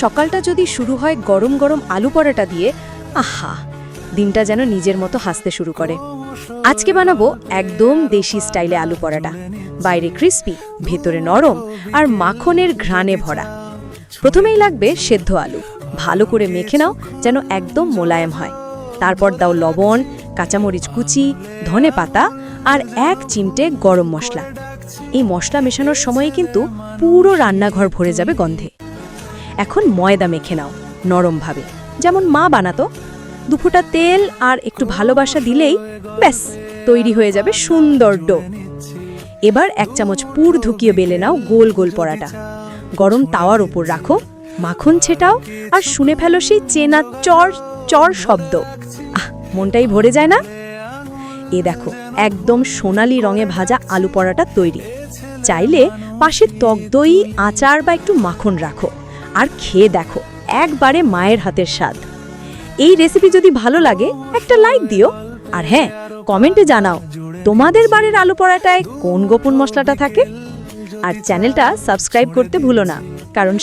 সকালটা যদি শুরু হয় গরম গরম আলু পরোটা দিয়ে, আহা, দিনটা যেন নিজের মতো হাসতে শুরু করে। আজকে বানাবো একদম দেশি স্টাইলে আলু পরোটা, বাইরে ক্রিস্পি, ভেতরে নরম আর মাখনের ঘ্রাণে ভরা। প্রথমেই লাগবে সেদ্ধ আলু, ভালো করে মেখে নাও যেন একদম মোলায়েম হয়। তারপর দাও লবণ, কাঁচামরিচ কুচি, ধনেপাতা আর 1 চিমটে গরম মশলা। এই মশলা মেশানোর সময়ে কিন্তু পুরো রান্নাঘর ভরে যাবে গন্ধে। এখন ময়দা মেখে নাও নরমভাবে, যেমন মা বানাতো। 2 ফোঁটা তেল আর একটু ভালোবাসা দিলেই ব্যাস তৈরি হয়ে যাবে সুন্দর ডো। এবার 1 চামচ পুর ঢুকিয়ে বেলে নাও গোল গোল পরাটা। গরম তাওয়ার উপর রাখো, মাখন ছেটাও আর শুনে ফেলো সেই চেনা চর চর শব্দ। মনটাই ভরে যায় না? এ দেখো, একদম সোনালি রঙে ভাজা আলু পরাটা তৈরি। চাইলে পাশে টক দই, আচার বা একটু মাখন রাখো, আর খেয়ে দেখো একবারে মায়ের হাতের স্বাদ। এই রেসিপি যদি ভালো লাগে একটা লাইক দিও, আর হ্যাঁ, কমেন্টে জানাও তোমাদের বাড়ির আলু পরাটায় কোন গোপন মশলাটা থাকে। আর চ্যানেলটা সাবস্ক্রাইব করতে ভুলো না, কারণ